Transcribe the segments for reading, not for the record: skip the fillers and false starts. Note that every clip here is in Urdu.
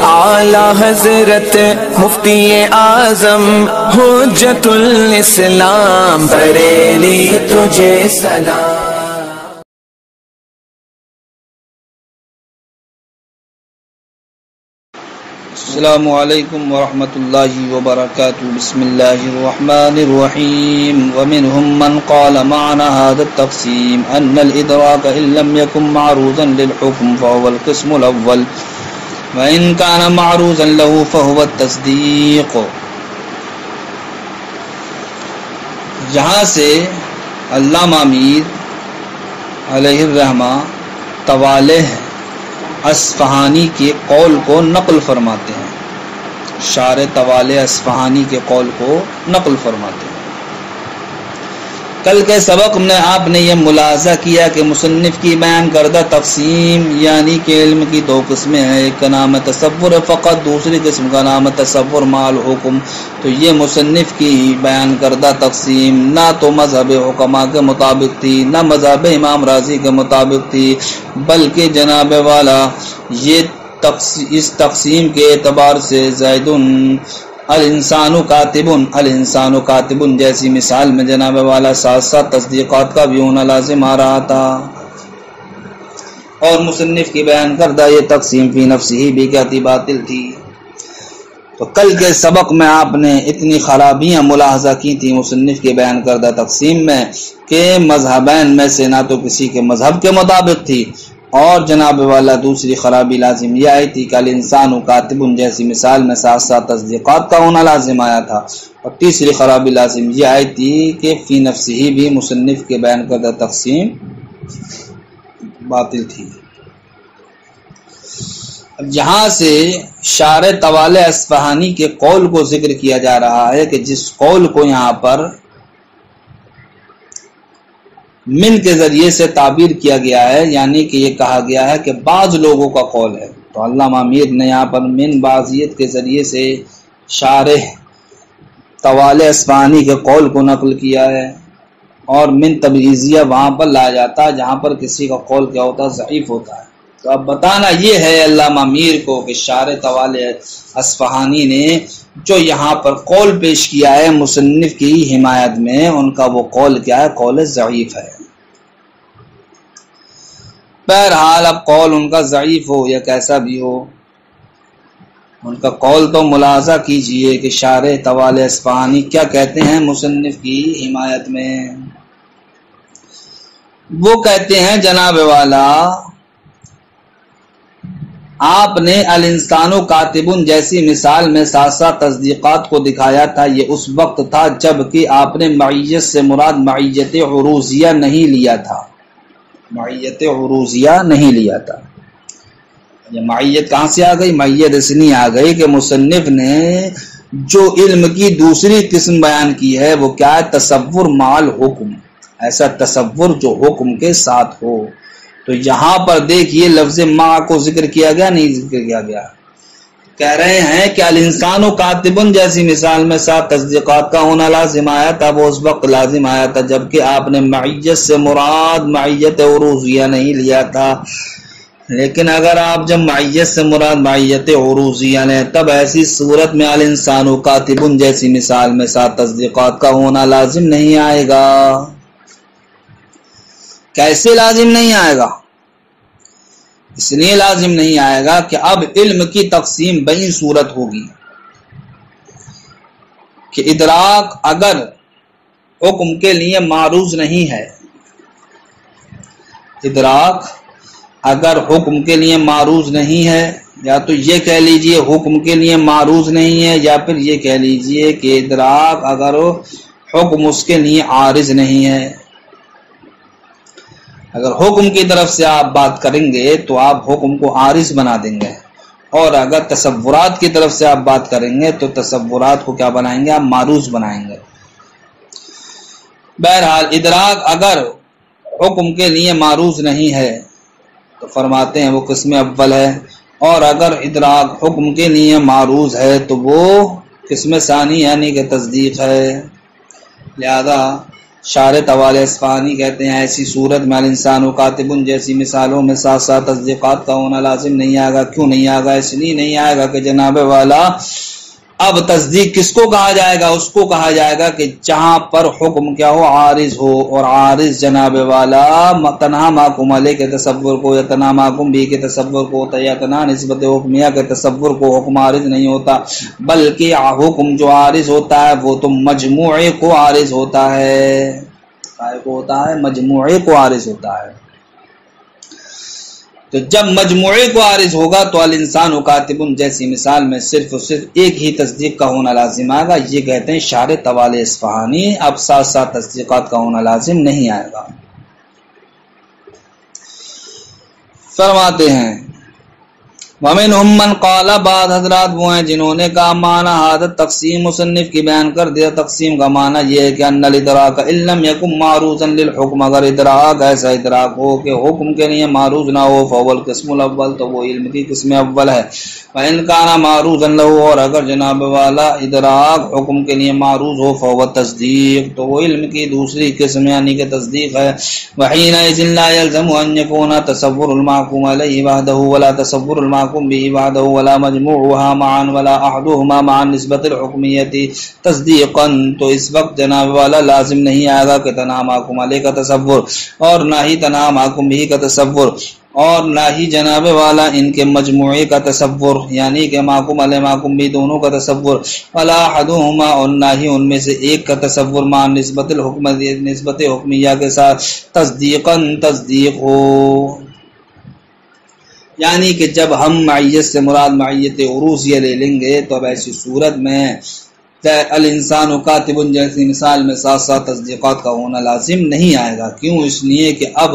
اعلی حضرت مفتی اعظم حجت الاسلام بریلی تجھے سلام۔ السلام علیکم ورحمۃ اللہ وبرکاتہ۔ بسم اللہ الرحمن الرحیم۔ ومنهم من قال معنى هذا التقسيم ان الادراك ان لم يكن معروضا للحكم فهو القسم الاول وان كان معروضا له فهو التصديق۔ یہاں سے علامہ میر علیہ الرحمہ توالح اصفہانی کے قول کو نقل فرماتے ہیں، شارح توالح اصفہانی کے قول کو نقل فرماتے ہیں۔ کل کے سبق میں آپ نے یہ ملاحظہ کیا کہ مصنف کی بیان کردہ تقسیم یعنی کہ علم کی دو قسمیں ہیں، ایک کا نام تصور فقط، دوسری قسم کا نام تصور مع الحکم۔ تو یہ مصنف کی بیان کردہ تقسیم نہ تو مذہب حکماء کے مطابق تھی، نہ مذہب امام راضی کے مطابق تھی، بلکہ جناب والا یہ اس تقسیم کے اعتبار سے زید الانسان کاتب جیسی مثال میں جناب والا ساتھ ساتھ تصدیقات کا بھی ہونا لازم آ رہا تھا، اور مصنف کی بیان کردہ یہ تقسیم فی نفسی بھی کیا تھی؟ باطل تھی۔ تو کل کے سبق میں آپ نے اتنی خرابیاں ملاحظہ کی تھی مصنف کے بیان کردہ تقسیم میں کہ مذہبین میں سے نہ تو کسی کے مذہب کے مطابق تھی، اور جناب والا دوسری خرابی لازم یہ آئی تھی کہ الانسان کاتب جیسی مثال میں ساتھ ساتھ تصدیقات کا ہونا لازم آیا تھا، اور تیسری خرابی لازم یہ آئی تھی کہ فی نفسی بھی مصنف کے بیان کردہ تقسیم باطل تھی۔ اب یہاں سے شارح توالح اصفہانی کے قول کو ذکر کیا جا رہا ہے کہ جس قول کو یہاں پر من کے ذریعے سے تعبیر کیا گیا ہے، یعنی کہ یہ کہا گیا ہے کہ بعض لوگوں کا قول ہے، تو علامہ میر نے یہاں پر من بعضیت کے ذریعے سے شارح توالح اصفہانی کے قول کو نقل کیا ہے، اور من تبعیضیہ وہاں پر لایا جاتا ہے جہاں پر کسی کا قول کیا ہوتا ہے؟ ضعیف ہوتا ہے۔ تو اب بتانا یہ ہے علامہ میر کو کہ شارح توالح اصفہانی نے جو یہاں پر قول پیش کیا ہے مصنف کی حمایت میں، ان کا وہ قول کیا ہے؟ قول ضعیف ہے۔ بہرحال اب قول ان کا ضعیف ہو یا کیسا بھی ہو، ان کا قول تو ملاحظہ کیجئے کہ شارح توالح اصفہانی کیا کہتے ہیں مصنف کی حمایت میں۔ وہ کہتے ہیں جناب والا آپ نے الانسان کاتب جیسی مثال میں ساتھ ساتھ تصدیقات کو دکھایا تھا، یہ اس وقت تھا جب کہ آپ نے معیت سے مراد معیت عروضیہ نہیں لیا تھا، معیت عروضیہ نہیں لیا تھا۔ یہ معیت کہاں سے آ گئی؟ معیت اس لیے آ گئی کہ مصنف نے جو علم کی دوسری قسم بیان کی ہے وہ کیا ہے؟ تصور مع الحکم، ایسا تصور جو حکم کے ساتھ ہو۔ تو یہاں پر دیکھیے لفظ مع کو ذکر کیا گیا نہیں ذکر کیا گیا؟ کہہ رہے ہیں کہ الانسان کاتب جیسی مثال میں ساتھ تصدیقات کا ہونا لازم آیا تھا، وہ اس وقت لازم آیا تھا جبکہ آپ نے معیت سے مراد معیت عروضیہ نہیں لیا تھا۔ لیکن اگر آپ جب معیت سے مراد معیت عروضیہ لیں تب ایسی صورت میں الانسان کاتب جیسی مثال میں ساتھ تصدیقات کا ہونا لازم نہیں آئے گا۔ کیسے لازم نہیں آئے گا؟ اس لیے لازم نہیں آئے گا کہ اب علم کی تقسیم بئی صورت ہوگی کہ ادراک اگر حکم کے لیے معروض نہیں ہے، ادراک اگر حکم کے لیے معروض نہیں ہے، یا تو یہ کہہ لیجئے حکم کے لیے معروض نہیں ہے، یا پھر یہ کہہ لیجئے کہ ادراک اگر حکم اس کے لیے عارض نہیں ہے۔ اگر حکم کی طرف سے آپ بات کریں گے تو آپ حکم کو عارض بنا دیں گے، اور اگر تصورات کی طرف سے آپ بات کریں گے تو تصورات کو کیا بنائیں گے؟ آپ معروض بنائیں گے۔ بہرحال ادراک اگر حکم کے لیے معروض نہیں ہے تو فرماتے ہیں وہ قسم اول ہے، اور اگر ادراک حکم کے لیے معروض ہے تو وہ قسم ثانی یعنی کہ تصدیق ہے۔ لہذا شارح طوال اصفہانی کہتے ہیں ایسی صورت میں الانسان و کاتب جیسی مثالوں میں ساتھ ساتھ تصدیقات کا ہونا لازم نہیں آئے گا۔ کیوں نہیں آئے گا؟ اس لیے نہیں آئے گا کہ جناب والا اب تصدیق کس کو کہا جائے گا؟ اس کو کہا جائے گا کہ جہاں پر حکم کیا ہو؟ عارض ہو، اور عارض جناب والا تنہا محکوم علیہ کے تصور کو یا تنہا محکوم بھی کے تصور کو ہوتا ہے، یا تنہا نسبت حکمیہ کے تصور کو حکم عارض نہیں ہوتا، بلکہ حکم جو عارض ہوتا ہے وہ تو مجموعے کو عارض ہوتا ہے۔ کو ہوتا ہے مجموعے کو عارض ہوتا ہے۔ تو جب مجموعے کو عارض ہوگا تو الانسان و کاتب جیسی مثال میں صرف اور صرف ایک ہی تصدیق کا ہونا لازم آئے گا۔ یہ کہتے ہیں شارح طوال اصفہانی، اب ساتھ ساتھ تصدیقات کا ہونا لازم نہیں آئے گا۔ فرماتے ہیں وَمِنْهُمْ مَنْ قَالَ، بعض حضرات وہ ہیں جنہوں نے کہا معنی حادث تقسیم، مصنف کی بیان کر دیا تقسیم کا معنی یہ ہے کہ ان الادراک ان لم یکن معروضا للحکم، اگر ادراک ایسا ادراک ہو کہ حکم کے لیے معروض نہ ہو، فاول قسم الاول، تو وہ علم کی قسم اول ہے۔ وَإِنْ كَانَ مَعْرُوضًا لَهُ، اور اگر جناب والا ادراک حکم کے لیے معروض ہو، فَهُوَ تصدیق، تو وہ علم کی دوسری قسم یعنی کہ تصدیق ہے۔ وَحِينَئِذٍ لَا يَلْزَمُ أَنْ يَكُونَ تَصَوُّرُ الْمَحْكُومِ عَلَيْهِ وَحْدَهُ وَلَا تَصَوُّرُ الْمَحْكُومِ بِهِ وَحْدَهُ وَلَا مَجْمُوعُهَا مَعًا وَلَا أَحَدُهُمَا مَعَ النِّسْبَةِ الْحُكْمِيَّةِ تَصْدِيقًا، تو اس وقت جناب والا لازم نہیں آئے گا کہ تنہا محکوم علیہ کا تصور اور نہ ہی تنہا محکوم به کا تصور اور نہ ہی جناب والا ان کے مجموعے کا تصور یعنی کہ محکوم علیہ محکوم بھی دونوں کا تصور، ولا احدهما، اور نہ ہی ان میں سے ایک کا تصور، مع نسبت الحکم، نسبت حکمیہ کے ساتھ، تصدیقاً تصدیق ہو۔ یعنی کہ جب ہم معیت سے مراد معیت عروضیہ لے لیں گے تو اب ایسی صورت میں الانسان و کاتب جیسی مثال میں ساتھ ساتھ تصدیقات کا ہونا لازم نہیں آئے گا۔ کیوں؟ اس لیے کہ اب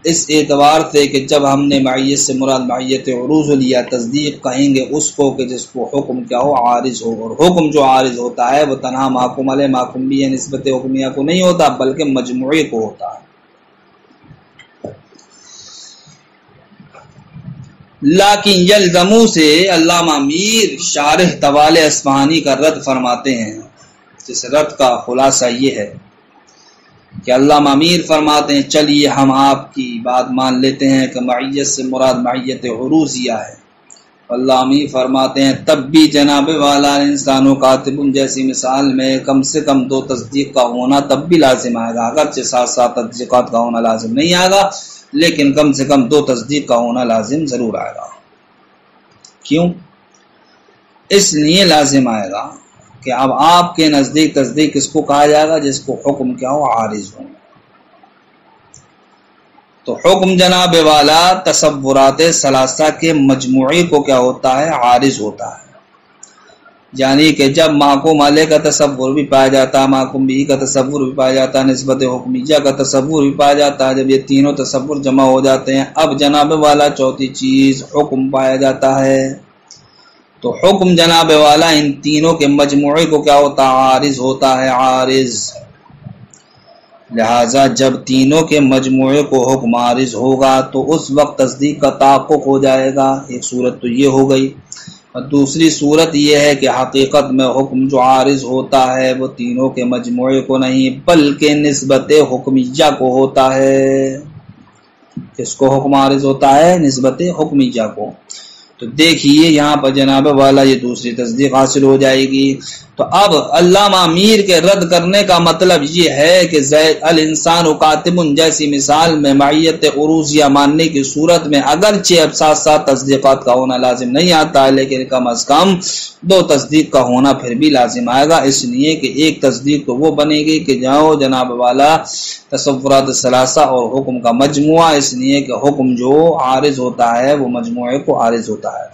اس اعتبار سے کہ جب ہم نے معیت سے مراد معیت عروض لیا، تصدیق کہیں گے اس کو کہ جس کو حکم کیا ہو؟ عارض ہو، اور حکم جو عارض ہوتا ہے وہ تنہا محکوم علیہ محکوم بھی نسبت حکمیہ کو نہیں ہوتا بلکہ مجموعے کو ہوتا ہے۔ لیکن یلزمو سے علامہ میر شارح طوال اصفہانی کا رد فرماتے ہیں، جس رد کا خلاصہ یہ ہے کہ علامہ میر فرماتے ہیں چلیے ہم آپ کی بات مان لیتے ہیں کہ معیت سے مراد معیت عروضیہ ہے۔ علامہ میر فرماتے ہیں تب بھی جناب والا انسان و کاتب جیسی مثال میں کم سے کم دو تصدیق کا ہونا تب بھی لازم آئے گا، اگرچہ ساتھ ساتھ تصدیقات کا ہونا لازم نہیں آئے گا لیکن کم سے کم دو تصدیق کا ہونا لازم ضرور آئے گا۔ کیوں؟ اس لیے لازم آئے گا کہ اب آپ کے نزدیک تصدیق کس کو کہا جائے گا؟ جس کو حکم کیا ہو؟ عارض ہو۔ تو حکم جناب والا تصورات ثلاثہ کے مجموعے کو کیا ہوتا ہے؟ عارض ہوتا ہے۔ یعنی کہ جب محکوم علیہ کا تصور بھی پایا جاتا ہے، محکوم بھی کا تصور بھی پایا جاتا ہے، نسبت حکمیہ کا تصور بھی پایا جاتا ہے، جب یہ تینوں تصور جمع ہو جاتے ہیں اب جناب والا چوتھی چیز حکم پایا جاتا ہے۔ تو حکم جناب والا ان تینوں کے مجموعے کو کیا ہوتا ہے؟ عارض ہوتا ہے، عارض۔ لہذا جب تینوں کے مجموعے کو حکم عارض ہوگا تو اس وقت تصدیق کا تحقق ہو جائے گا۔ ایک صورت تو یہ ہو گئی، اور دوسری صورت یہ ہے کہ حقیقت میں حکم جو عارض ہوتا ہے وہ تینوں کے مجموعے کو نہیں بلکہ نسبت حکمیہ کو ہوتا ہے۔ کس کو حکم عارض ہوتا ہے؟ نسبت حکمیہ کو۔ تو دیکھیے یہاں پر جناب والا یہ دوسری تصدیق حاصل ہو جائے گی۔ تو اب علامہ میر کے رد کرنے کا مطلب یہ ہے کہ الانسان و کاتب جیسی مثال میں معیت عروضیہ ماننے کی صورت میں اگرچہ اب ساتھ ساتھ تصدیقات کا ہونا لازم نہیں آتا ہے لیکن کم از کم دو تصدیق کا ہونا پھر بھی لازم آئے گا، اس لیے کہ ایک تصدیق تو وہ بنے گی کہ جاؤ جناب والا تصورات ثلاثہ اور حکم کا مجموعہ، اس لیے کہ حکم جو عارض ہوتا ہے وہ مجموعے کو عارض ہوتا ہے،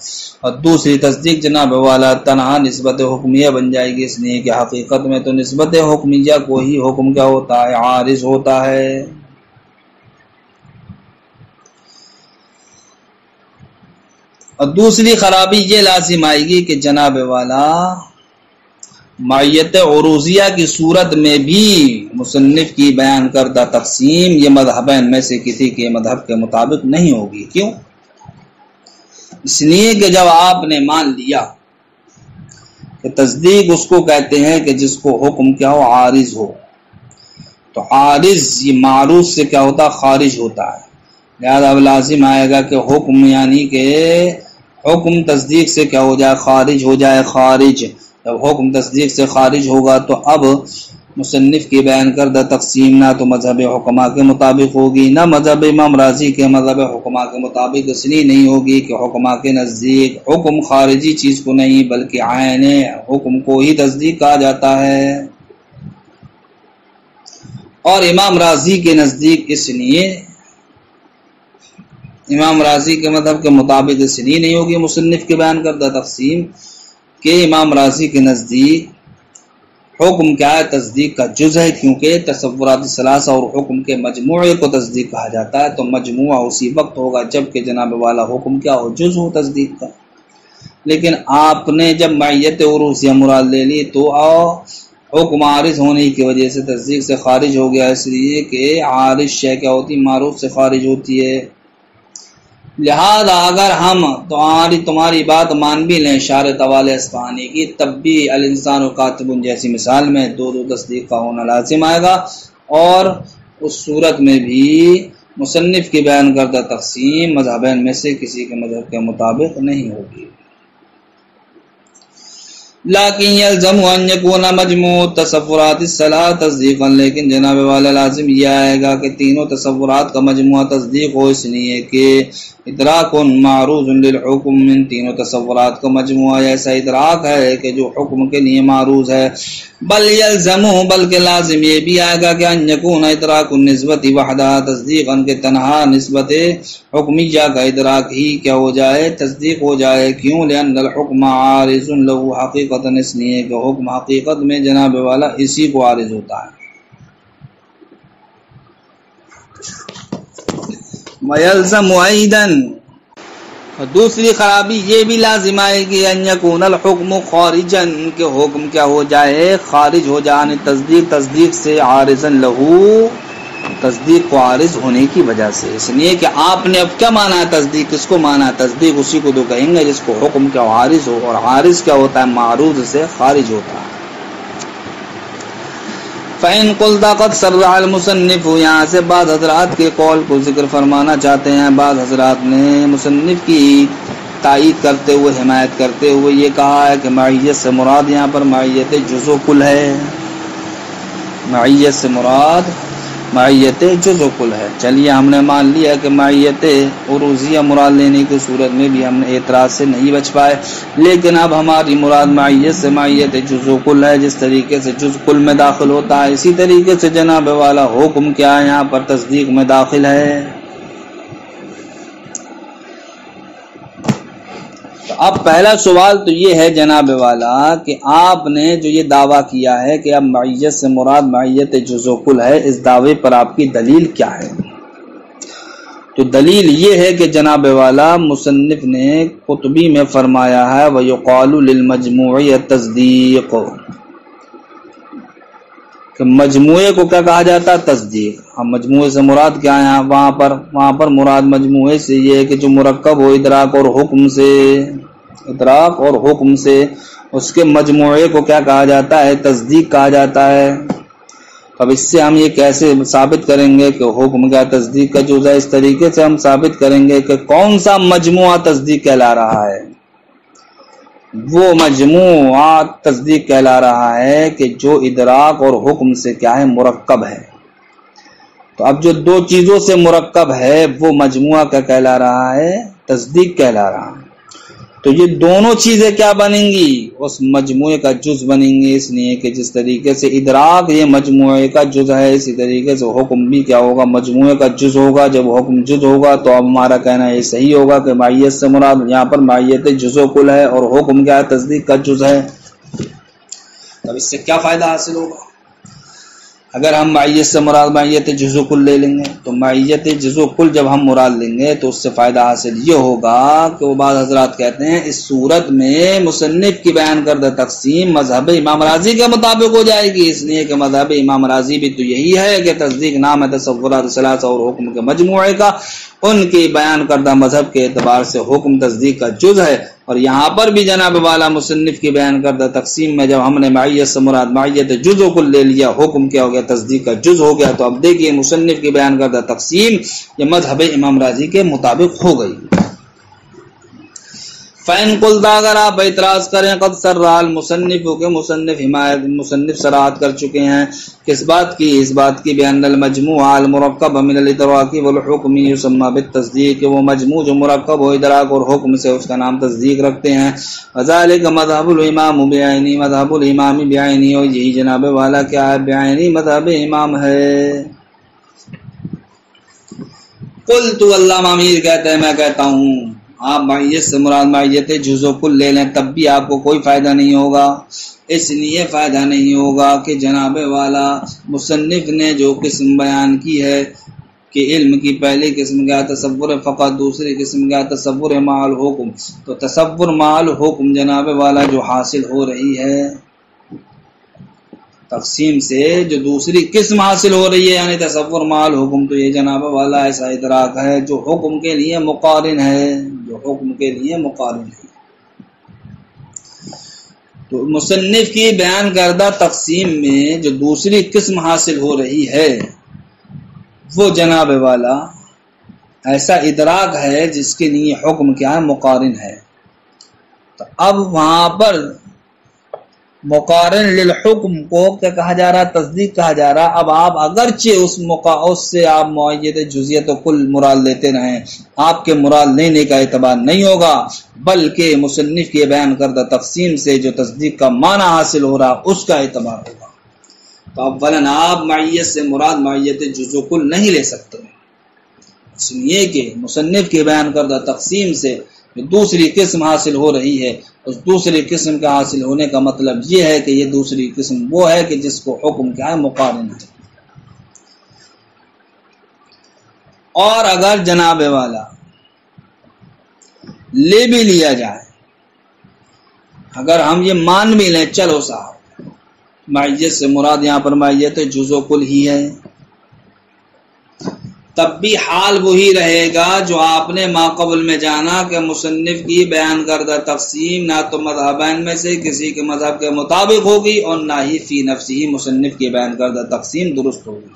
اور دوسری تصدیق جناب والا تنہا نسبت حکمیہ بن جائے گی، اس لیے کہ حقیقت میں تو نسبت حکمیہ کو ہی حکم کیا ہوتا ہے؟ عارض ہوتا ہے۔ اور دوسری خرابی یہ لازم آئے گی کہ جناب والا معیت عروضیہ کی صورت میں بھی مصنف کی بیان کردہ تقسیم یہ مذہبین میں سے کسی کے مذہب کے مطابق نہیں ہوگی۔ کیوں؟ اس لیے کہ جب آپ نے مان لیا کہ تصدیق اس کو کہتے ہیں کہ جس کو حکم کیا ہو؟ عارض ہو، تو تو عارض یہ معروض سے کیا ہوتا ہے؟ خارج ہوتا ہے. لہذا اب لازم آئے گا کہ حکم یعنی کہ حکم تصدیق سے کیا ہو جائے؟ خارج ہو جائے. خارج جب حکم تصدیق سے خارج ہوگا تو اب مصنف کی بیان کردہ تقسیم نہ تو مذہب حکماء کے مطابق ہوگی، نہ مذہب امام راضی کے مذہب حکماء کے مطابق. اس لیے نہیں ہوگی کہ حکماء کے نزدیک حکم خارجی چیز کو نہیں بلکہ عین حکم کو ہی تصدیق کہا جاتا ہے، اور امام راضی کے نزدیک اس لیے امام راضی کے مذہب کے مطابق اس لیے نہیں ہوگی مصنف کے بیان کردہ تقسیم کہ امام راضی کے نزدیک حکم کیا ہے؟ تصدیق کا جز ہے، کیونکہ تصورات ثلاثہ اور حکم کے مجموعے کو تصدیق کہا جاتا ہے. تو مجموعہ اسی وقت ہوگا جب کہ جناب والا حکم کیا ہو؟ جز ہو تصدیق کا. لیکن آپ نے جب معیت عروضیہ مراد لے لی تو حکم عارض ہونے کی وجہ سے تصدیق سے خارج ہو گیا، اس لیے کہ عارض شے کیا ہوتی؟ معروف سے خارج ہوتی ہے. لہذا اگر ہم تمہاری بات مان بھی لیں اشارہ طوال اصفہانی کی، تب بھی الانسان کاتب جیسی مثال میں دو تصدیق کا ہونا لازم آئے گا، اور اس صورت میں بھی مصنف کی بیان کردہ تقسیم مذہبین میں سے کسی کے مذہب کے مطابق نہیں ہوگی. لیکن یلزم ان یکون مجموع تصورات الثلاث تصدیقا، لیکن جناب والا لازم یہ آئے گا کہ تینوں تصورات کا مجموعہ تصدیق ہو، اس لیے کہ ادراک معروض للحکم، من تینوں تصورات کا مجموعہ ایسا ادراک ہے کہ جو حکم کے لیے معروض ہے. بل یلزم، بلکہ لازم یہ بھی آئے گا کہ ان یکون ادراک النسبت وحدہ تصدیقا، کہ تنہا نسبت حکمیہ کا ادراک ہی کیا ہو جائے؟ تصدیق ہو جائے. کیوں؟ لأن الحکم عارض له حقیقتا، اس لیے کہ حکم حقیقت میں جناب والا اسی کو عارض ہوتا ہے. وَيَلْزَمُ أَيْضًا، دوسری خرابی یہ بھی لازم آئے گی ان یکون الحکم خارجا، کہ حکم کیا ہو جائے؟ خارج ہو جائے. تصدیق سے عارضا لہو، تصدیق کو عارض ہونے کی وجہ سے. اس لیے کہ آپ نے اب کیا مانا ہے تصدیق؟ کس کو مانا ہے تصدیق؟ اسی کو تو کہیں گے جس کو حکم کیا عارض ہو، اور عارض کیا ہوتا ہے؟ معروض سے خارج ہوتا ہے. فَإِن قُلْتَ قَدْ صَرَّحَ الْمُصَنِّفُ، یہاں سے بعض حضرات کے قول کو ذکر فرمانا چاہتے ہیں. بعض حضرات نے مصنف کی تائید کرتے ہوئے، حمایت کرتے ہوئے یہ کہا ہے کہ معیت سے مراد یہاں پر معیت جز و کل ہے. معیت سے مراد معیت جز و کل ہے. چلیے ہم نے مان لیا کہ معیت عروضیہ مراد لینے کی صورت میں بھی ہم نے اعتراض سے نہیں بچ پائے، لیکن اب ہماری مراد معیت سے معیت جز و کل ہے. جس طریقے سے جز کل میں داخل ہوتا ہے، اسی طریقے سے جناب والا حکم کیا ہے؟ یہاں پر تصدیق میں داخل ہے. اب پہلا سوال تو یہ ہے جناب والا کہ آپ نے جو یہ دعویٰ کیا ہے کہ اب معیت سے مراد معیت جز و کل ہے، اس دعوے پر آپ کی دلیل کیا ہے؟ تو دلیل یہ ہے کہ جناب والا مصنف نے قطبی میں فرمایا ہے وَيُقَالُ لِلْمَجْمُوعِ التَّصْدِيقُ، کہ مجموعے کو کیا کہا جاتا ہے؟ تصدیق. اب مجموعے سے مراد کیا ہے؟ وہاں پر مراد مجموعے سے یہ ہے کہ جو مرکب ہو ادراک اور حکم سے، اس کے مجموعے کو کیا کہا جاتا ہے؟ تصدیق کہا جاتا ہے. اب اس سے ہم یہ کیسے ثابت کریں گے کہ حکم کا تصدیق کا جز ہے؟ اس طریقے سے ہم ثابت کریں گے کہ کون سا مجموعہ تصدیق کہلا رہا ہے. وہ مجموعہ تصدیق کہلا رہا ہے کہ جو ادراک اور حکم سے کیا ہے؟ مرکب ہے. تو اب جو دو چیزوں سے مرکب ہے وہ مجموعہ کا کہلا رہا ہے؟ تصدیق کہلا رہا ہے. تو یہ دونوں چیزیں کیا بنیں گی؟ اس مجموعے کا جز بنیں گے. اس لیے کہ جس طریقے سے ادراک یہ مجموعے کا جز ہے، اسی طریقے سے حکم بھی کیا ہوگا؟ مجموعے کا جز ہوگا. جب حکم جز ہوگا تو اب ہمارا کہنا یہ صحیح ہوگا کہ معیت سے مراد یہاں پر معیت جز و کل ہے، اور حکم کیا ہے؟ تصدیق کا جز ہے. اب اس سے کیا فائدہ حاصل ہوگا؟ اگر ہم معیت سے مراد معیت جز و کل لے لیں گے تو معیت جز و کل جب ہم مراد لیں گے تو اس سے فائدہ حاصل یہ ہوگا کہ وہ بعض حضرات کہتے ہیں اس صورت میں مصنف کی بیان کردہ تقسیم مذہب امام راضی کے مطابق ہو جائے گی. اس لیے کہ مذہب امام راضی بھی تو یہی ہے کہ تصدیق نام ہے تصورات ثلاثہ اور حکم کے مجموعے کا. ان کی بیان کردہ مذہب کے اعتبار سے حکم تصدیق کا جز ہے اور یہاں پر بھی جناب والا مصنف کی بیان کردہ تقسیم میں جب ہم نے معیت سے مراد معیت جز و کل لے لیا، حکم کیا ہو گیا؟ تصدیق کا جز ہو گیا۔ تو اب دیکھیے مصنف کی بیان کردہ تقسیم یہ مذہب امام راضی کے مطابق ہو گئی۔ فَإِن قُلْتَ، اگر آپ اعتراض کریں، قد سرّ المصنف کہ مصنف صراحت کر چکے ہیں کس بات کی؟ اس بات کی بأن المجموع المرکب من الادراک والحکم یسمى بالتصدیق، کہ وہ مجموع جو مرکب ہو ادراک اور حکم سے اس کا نام تصدیق رکھتے ہیں۔ وذلك مذہب الامام بعینی، مذہب الامام بعینی، اور یہی جناب والا کیا ہے؟ بعینی مذہب امام ہے۔ قلت، علامہ امیر کہتے ہیں میں کہتا ہوں، آپ معیت سے مراد معیت جز و کل لے لیں تب بھی آپ کو کوئی فائدہ نہیں ہوگا۔ اس لیے فائدہ نہیں ہوگا کہ جناب والا مصنف نے جو قسم بیان کی ہے کہ علم کی پہلی قسم کیا تصور فقط، دوسری قسم کیا تصور مع الحکم، تو تصور مع الحکم جناب والا جو حاصل ہو رہی ہے تقسیم سے، جو دوسری قسم حاصل ہو رہی ہے یعنی تصور مع الحکم، تو یہ جناب والا ایسا ادراک ہے جو حکم کے لیے مقارن ہے، جو حکم کے لیے مقارن ہے۔ تو مصنف کی بیان کردہ تقسیم میں جو دوسری قسم حاصل ہو رہی ہے وہ جناب والا ایسا ادراک ہے جس کے لیے حکم کیا ہے؟ مقارن ہے۔ تو اب وہاں پر مقارن للحکم کو کیا کہا جا رہا؟ تصدیق کہا جا رہا۔ اب آپ اگرچہ اس سے آپ معیت جزیت و کل مراد لیتے رہیں، آپ کے مراد لینے کا اعتبار نہیں ہوگا، بلکہ مصنف کے بیان کردہ تقسیم سے جو تصدیق کا معنی حاصل ہو رہا اس کا اعتبار ہوگا۔ تو اولاً آپ معیت سے مراد معیت جز و کل نہیں لے سکتے، اس لیے کہ مصنف کے بیان کردہ تقسیم سے جو دوسری قسم حاصل ہو رہی ہے، اس دوسری قسم کا حاصل ہونے کا مطلب یہ ہے کہ یہ دوسری قسم وہ ہے کہ جس کو حکم کیا ہے؟ مقارن ہے۔ اور اگر جناب والا لے بھی لیا جائے، اگر ہم یہ مان بھی لیں چلو صاحب معیت سے مراد یہاں پر معیت جز و کل ہی ہے، تب بھی حال وہی رہے گا جو آپ نے ما قبل میں جانا کہ مصنف کی بیان کردہ تقسیم نہ تو مذہبین میں سے کسی کے مذہب کے مطابق ہوگی اور نہ ہی فی نفسی مصنف کی بیان کردہ تقسیم درست ہوگی۔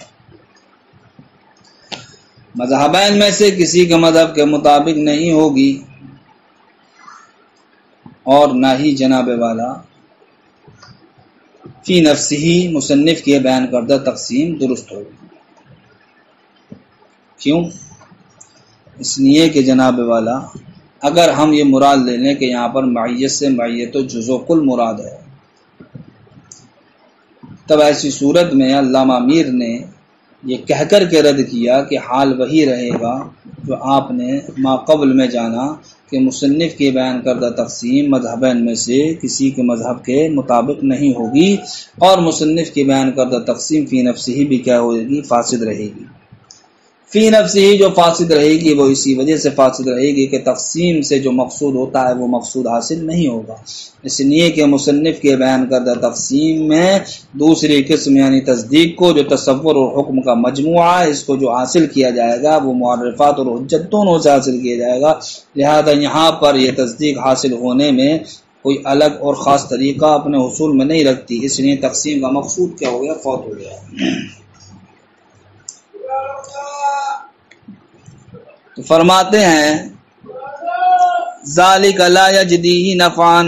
مذہبین میں سے کسی کے مذہب کے مطابق نہیں ہوگی اور نہ ہی جناب والا فی نفسی مصنف کی بیان کردہ تقسیم درست ہوگی۔ کیوں؟ اس لیے کہ جناب والا اگر ہم یہ مراد لے لیں کہ یہاں پر معیت سے معیت و جز و کل مراد ہے، تب ایسی صورت میں علامہ امیر نے یہ کہہ کر کے رد کیا کہ حال وہی رہے گا جو آپ نے ما قبل میں جانا کہ مصنف کی بیان کردہ تقسیم مذہبین میں سے کسی کے مذہب کے مطابق نہیں ہوگی، اور مصنف کی بیان کردہ تقسیم فی نفسی ہی بھی کیا ہوئے گی؟ فاسد رہے گی۔ فی نفسی ہی جو فاسد رہے گی وہ اسی وجہ سے فاسد رہے گی کہ تقسیم سے جو مقصود ہوتا ہے وہ مقصود حاصل نہیں ہوگا، اس لیے کہ مصنف کے بیان کردہ تقسیم میں دوسری قسم یعنی تصدیق کو جو تصور اور حکم کا مجموعہ ہے، اس کو جو حاصل کیا جائے گا وہ معرفات اور حجت دونوں سے حاصل کیا جائے گا، لہذا یہاں پر یہ تصدیق حاصل ہونے میں کوئی الگ اور خاص طریقہ اپنے حصول میں نہیں رکھتی، اس لیے تقسیم کا مقصود کیا ہو گیا؟ فوت ہو گیا۔ تو فرماتے ہیں ذالک لا یجدیہ نفعا،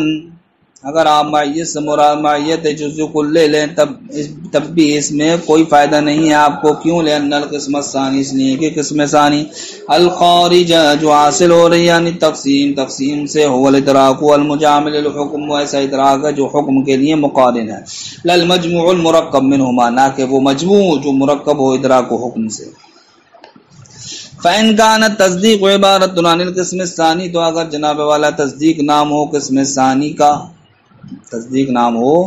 اگر آپ معیت سے مراد معیت جز و کل لے لیں تب بھی اس میں کوئی فائدہ نہیں ہے آپ کو۔ کیوں؟ لأن القسم الثانی، اس لیے کہ قسم ثانی الخارجہ جو حاصل ہو رہی یعنی تقسیم سے هو الادراک المجامل للحکم، وہ ایسا ادراک ہے جو حکم کے لیے مقارن ہے، للمجموع المرکب منہما، نہ کہ وہ مجموع جو مرکب ہو ادراک و حکم سے۔ فَإِنْ كَانَتْ تصدیق عبارت عن القسم الثانی، تو اگر جناب والا تصدیق نام ہو قسم ثانی کا، تصدیق نام ہو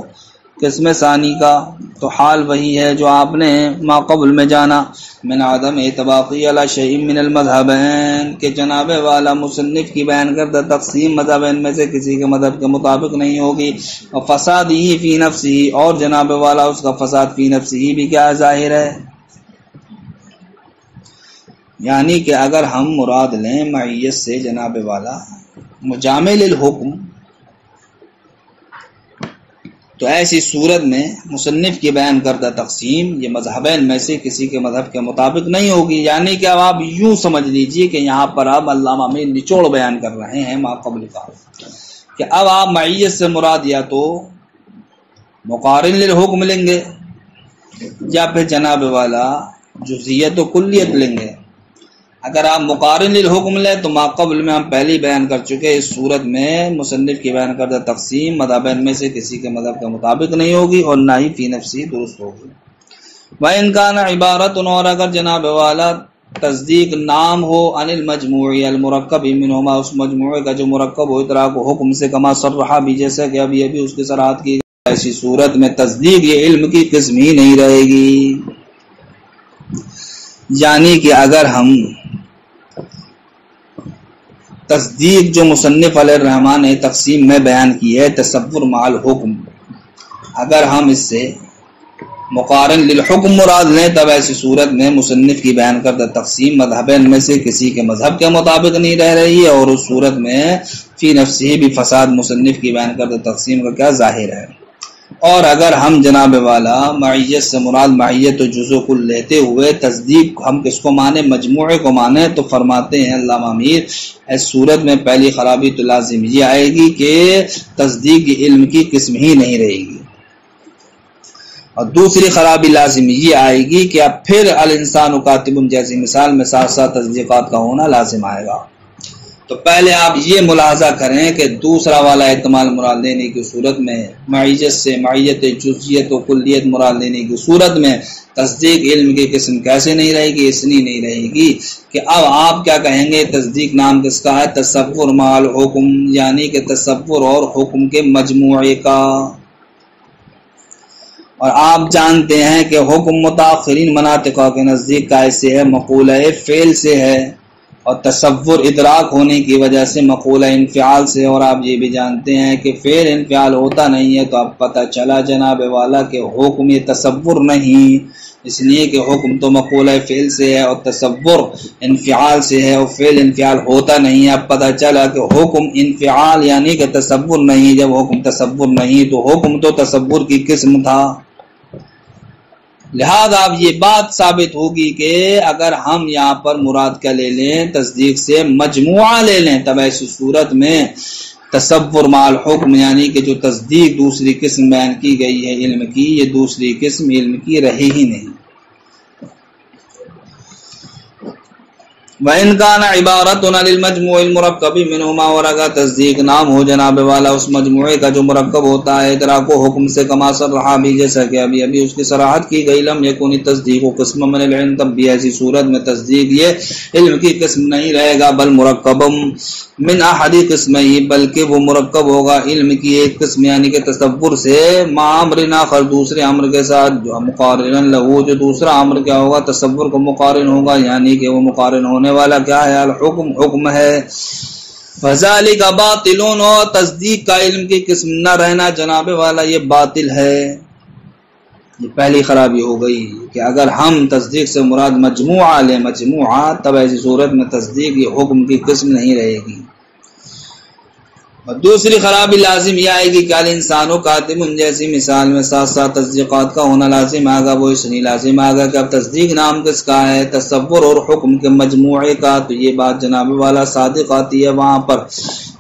قسم ثانی کا، تو حال وہی ہے جو آپ نے ما قبل میں جانا من عدم اطباقی علی شیء من المذہبین، کہ جناب والا مصنف کی بیان کردہ تقسیم مذہبین میں سے کسی کے مذہب کے مطابق نہیں ہوگی، اور فساد ہی فی نفسی، اور جناب والا اس کا فساد فی نفسی بھی کیا ظاہر ہے۔ یعنی کہ اگر ہم مراد لیں معیت سے جناب والا مجامع للحکم، تو ایسی صورت میں مصنف کی بیان کردہ تقسیم یہ مذہبین میں سے کسی کے مذہب کے مطابق نہیں ہوگی، یعنی کہ اب آپ یوں سمجھ لیجئے کہ یہاں پر آپ علامہ میں نچوڑ بیان کر رہے ہیں ما قبل کا، کہ اب آپ معیت سے مراد یا تو مقارن للحکم لیں گے یا پھر جناب والا جزئیت و کلیت لیں گے۔ اگر آپ مقارن للحکم لیں تو ما قبل میں ہم پہلی بیان کر چکے، اس صورت میں مصنف کی بیان کردہ تقسیم مذہبین میں سے کسی کے مذہب کے مطابق نہیں ہوگی اور نہ ہی فی نفسی درست ہوگی۔ وَإِنْ كَانَ عِبَارَةٌ، اور اگر جناب والا تصدیق نام ہو عن المجموع المرکب منہما، اس مجموعے کا جو مرکب ہو اطراق و حکم سے، کما صرحہ بھی جیسا کہ ابھی اس کی صراحت کی، ایسی صورت میں تصدیق یہ علم کی قسم ہی نہیں رہے گی۔ یعنی کہ اگر ہم تصدیق جو مصنف علیہ الرحمن نے تقسیم میں بیان کی ہے تصور مع الحکم، اگر ہم اس سے مقارن للحکم مراد لیں تب ایسی صورت میں مصنف کی بیان کردہ تقسیم مذہبین میں سے کسی کے مذہب کے مطابق نہیں رہ رہی ہے، اور اس صورت میں فی نفسی بھی فساد مصنف کی بیان کردہ تقسیم کا کیا ظاہر ہے۔ اور اگر ہم جناب والا معیت سے مراد معیت و جزو کل لیتے ہوئے تصدیق ہم کس کو مانے، مجموعے کو مانے، تو فرماتے ہیں علامہ امیر اس صورت میں پہلی خرابی تو لازم یہ آئے گی کہ تصدیق علم کی قسم ہی نہیں رہے گی، اور دوسری خرابی لازم یہ آئے گی کہ اب پھر الانسان کاتب جیسی مثال میں ساتھ ساتھ تصدیقات کا ہونا لازم آئے گا۔ تو پہلے آپ یہ ملاحظہ کریں کہ دوسرا والا احتمال مراد لینے کی صورت میں معیت سے معیت جزئیت و کلیت مراد لینے کی صورت میں تصدیق علم کی قسم کیسے نہیں رہے گی، اس لیے نہیں رہے گی کہ اب آپ کیا کہیں گے، تصدیق نام کس کا ہے، تصور مع الحکم، یعنی کہ تصور اور حکم کے مجموعے کا۔ اور آپ جانتے ہیں کہ حکم متاخرین مناطقہ کے نزدیک کا ایسے ہے، مقولہ فعل سے ہے، اور تصور ادراک ہونے کی وجہ سے مقولہ انفعال سے، اور آپ یہ بھی جانتے ہیں کہ فعل انفعال ہوتا نہیں ہے، تو اب پتہ چلا جناب والا کہ حکم یہ تصور نہیں، اس لیے کہ حکم تو مقولہ فعل سے ہے اور تصور انفعال سے ہے، اور فعل انفعال ہوتا نہیں ہے۔ اب پتہ چلا کہ حکم انفعال یعنی کہ تصور نہیں، جب حکم تصور نہیں تو حکم تو تصور کی قسم تھا۔ لہذا اب یہ بات ثابت ہوگی کہ اگر ہم یہاں پر مراد کیا لے لیں، تصدیق سے مجموعہ لے لیں، تب ایسی صورت میں تصور مع الحکم یعنی کہ جو تصدیق دوسری قسم بیان کی گئی ہے علم کی، یہ دوسری قسم علم کی رہی ہی نہیں۔ وَإِنْ كَانَ عِبَارَةٌ عَنِ الْمَجْمُوعِ الْمُرَكَّبِ مِنْهُمَا، اور اگر تصدیق نام ہو جناب والا اس مجموعے کا جو مرکب ہوتا ہے ادراک و حکم سے، کما صرحہ بھی جیسا کہ ابھی اس کی صراحت کی گئی، لم یکن التصدیق قسم من العلم، تب بھی ایسی صورت میں تصدیق یہ علم کی قسم نہیں رہے گا، بل مرکب من احد قسمہی، بلکہ وہ مرکب ہوگا علم کی ایک قسم یعنی کہ تصور سے، مع امر آخر دوسرے امر کے ساتھ، جو مقارن لہو، جو دوسرا امر کیا ہوگا، تصور کو مقارن ہوگا، یعنی کہ وہ مقارن ہونے والا کیا ہے، الحکم حکم ہے۔ فذالک باطل، اور تصدیق کا علم کی قسم نہ رہنا جناب والا یہ باطل ہے۔ یہ پہلی خرابی ہو گئی کہ اگر ہم تصدیق سے مراد مجموعہ لیں، مجموعہ، تب ایسی صورت میں تصدیق یہ حکم کی قسم نہیں رہے گی۔ اور دوسری خرابی لازم یہ آئے گی کہ الانسان کاتب جیسی مثال میں ساتھ ساتھ تصدیقات کا ہونا لازم آگا، وہ اس لیے لازم آگا کہ اب تصدیق نام کس کا ہے، تصور اور حکم کے مجموعے کا، تو یہ بات جناب والا صادق آتی ہے وہاں پر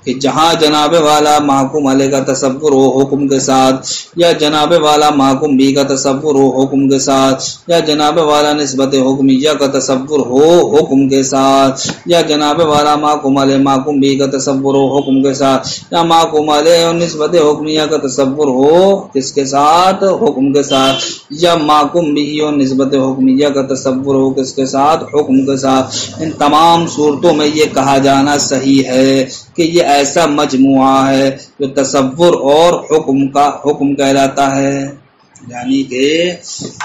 کہ جہاں جناب والا محکوم علیہ کا تصور ہو حکم کے ساتھ، یا جناب والا محکوم بھی کا تصور ہو حکم کے ساتھ، یا جناب والا نسبت حکمیہ کا تصور ہو حکم کے ساتھ، یا جناب والا محکوم علیہ محکوم بھی کا تصور ہو حکم کے ساتھ، یا محکوم علیہ اور نسبت حکمیہ کا تصور ہو کس کے ساتھ، حکم کے ساتھ، یا محکوم بھی اور نسبت حکمیہ کا تصور ہو کس کے ساتھ، حکم کے ساتھ۔ ان تمام صورتوں میں یہ کہا جانا صحیح ہے کہ یہ ایسا مجموعہ ہے جو تصور اور حکم کہلاتا ہے، یعنی کہ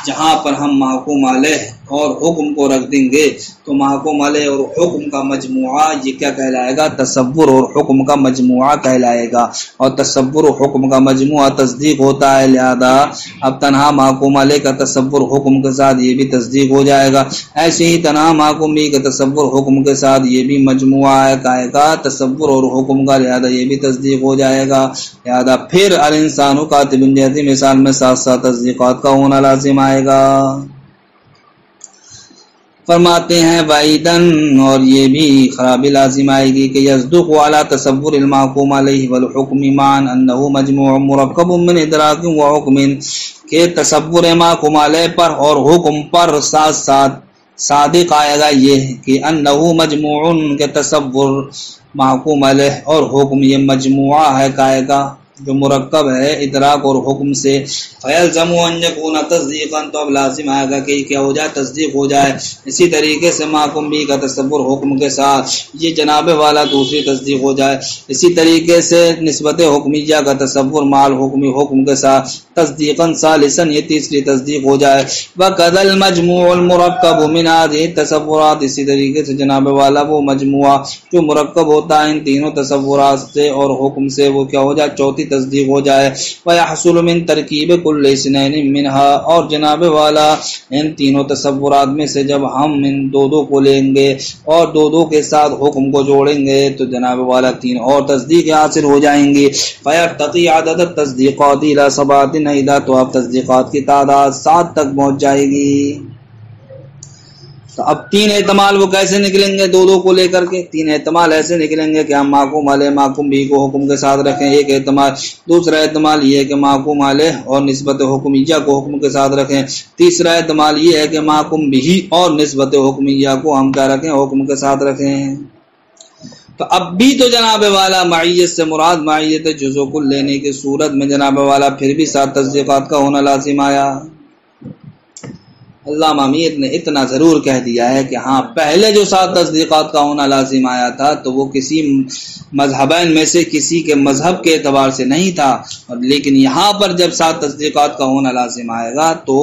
جہاں پر ہم محکوم علیہ اور حکم کو رکھ دیں گے تو محکوم علیہ اور حکم کا مجموعہ یہ کیا کہلائے گا؟ تصور اور حکم کا مجموعہ کہلائے گا، اور تصور اور حکم کا مجموعہ تصدیق ہوتا ہے، لہذا اب تنہا محکوم علیہ کا تصور حکم کے ساتھ یہ بھی تصدیق ہو جائے گا، ایسے ہی تنہا محکوم بھی کا تصور حکم کے ساتھ یہ بھی مجموعہ ہے کا تصور اور حکم کا، لہذا یہ بھی تصدیق ہو جائے گا، لہذا پھر الانسان کاتب جیسی مثال میں ساتھ ساتھ تصدیقات کا ہونا لازم آئے گا۔ فرماتے ہیں وعیدن، اور یہ بھی خرابی لازم آئے گی کہ یصدق علی تصور المحکوم علیہ والحکم معا انہ مجموع مرکب من ادراک و حکم، کہ تصور محکوم علیہ پر اور حکم پر ساتھ ساتھ صادق آئے گا یہ کہ انہ مجموع، کے تصور محکوم علیہ اور حکم یہ مجموعہ ہے کائے گا جو مرکب ہے ادراک اور حکم سے، فیلزم ان یکون تصدیقا، تو اب لازم آئے گا کہ کیا ہو جائے؟ تصدیق ہو جائے۔ اسی طریقے سے محکوم بھی کا تصور حکم کے ساتھ یہ جناب والا دوسری تصدیق ہو جائے، اسی طریقے سے نسبت حکمیہ کا تصور مال حکمی حکم کے ساتھ تصدیقا ثالثا یہ تیسری تصدیق ہو جائے، وقد المجموع المرکب من هذه التصورات، اسی طریقے سے جناب والا وہ مجموعہ جو مرکب ہوتا ہے ان تینوں تصورات سے اور حکم سے، وہ کیا ہو جائے؟ چوتھی تصدیق ہو جائے، وَيَحْصُلُ مِن ترکیب کل اثنین منها، اور جناب والا ان تینوں تصورات میں سے جب ہم ان دو کو لیں گے اور دو کے ساتھ حکم کو جوڑیں گے تو جناب والا تین اور تصدیق حاصل ہو جائیں گی، فَيَرْتَقِي عَدَدَ التَّصْدِيقَاتِ إِلَى سَبْعَةٍ عِدَّةٍ، تو اب تصدیقات کی تعداد 7 تک پہنچ جائے گی۔ تو اب تین احتمال وہ کیسے نکلیں گے؟ دو کو لے کر کے تین احتمال ایسے نکلیں گے کہ ہم محکوم علیہ محکوم بھی کو حکم کے ساتھ رکھیں، ایک احتمال، دوسرا احتمال یہ ہے کہ محکوم علیہ اور نسبت حکمیہ کو حکم کے ساتھ رکھیں، تیسرا احتمال یہ ہے کہ محکوم بھی اور نسبت حکمیہ کو ہم کیا رکھیں؟ حکم کے ساتھ رکھیں۔ تو اب بھی تو جناب والا معیت سے مراد معیت جزو کل لینے کی صورت میں جناب والا پھر بھی 7 تصدیقات کا ہونا لازم آیا۔ علامہ امیر نے اتنا ضرور کہہ دیا ہے کہ ہاں پہلے جو 7 تصدیقات کا ہونا لازم آیا تھا تو وہ کسی مذہبین میں سے کسی کے مذہب کے اعتبار سے نہیں تھا، لیکن یہاں پر جب 7 تصدیقات کا ہونا لازم آئے گا تو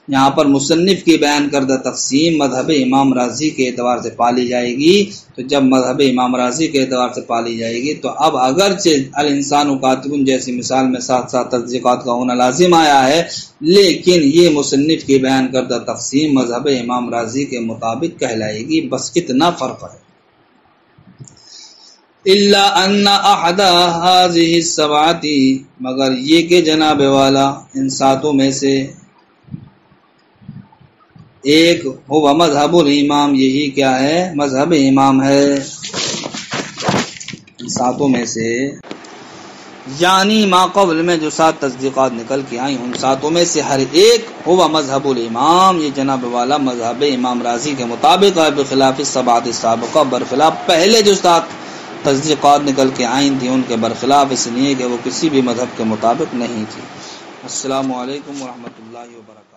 یہاں پر مصنف کی بیان کردہ تقسیم مذہب امام راضی کے اعتبار سے پالی جائے گی، تو جب مذہب امام راضی کے اعتبار سے پالی جائے گی تو اب اگرچہ الانسان کاتب جیسی مثال میں 7 تصدیقات کا ہونا لازم آیا ہے، لیکن یہ مصنف کی بیان کردہ تقسیم مذہب امام راضی کے مطابق کہلائے گی، بس اتنا فرق ہے۔ الا ان احد هذه السبعه، مگر یہ کہ جناب والا ان 7 میں سے ایک ہوا مذہب الامام، یہی کیا ہے؟ مذہب امام ہے۔ ان 7 میں سے یعنی ما قبل میں جو 7 تصدیقات نکل کے آئیں ان 7 میں سے ہر ایک ہوا مذہب الامام، یہ جناب والا مذہب امام راضی کے مطابق ہے، بخلاف السبعۃ السابقہ، برخلاف پہلے جو 7 تصدیقات نکل کے آئیں تھی ان کے برخلاف، اس لیے کہ وہ کسی بھی مذہب کے مطابق نہیں تھی۔ السلام علیکم ورحمۃ اللہ وبرکاتہ۔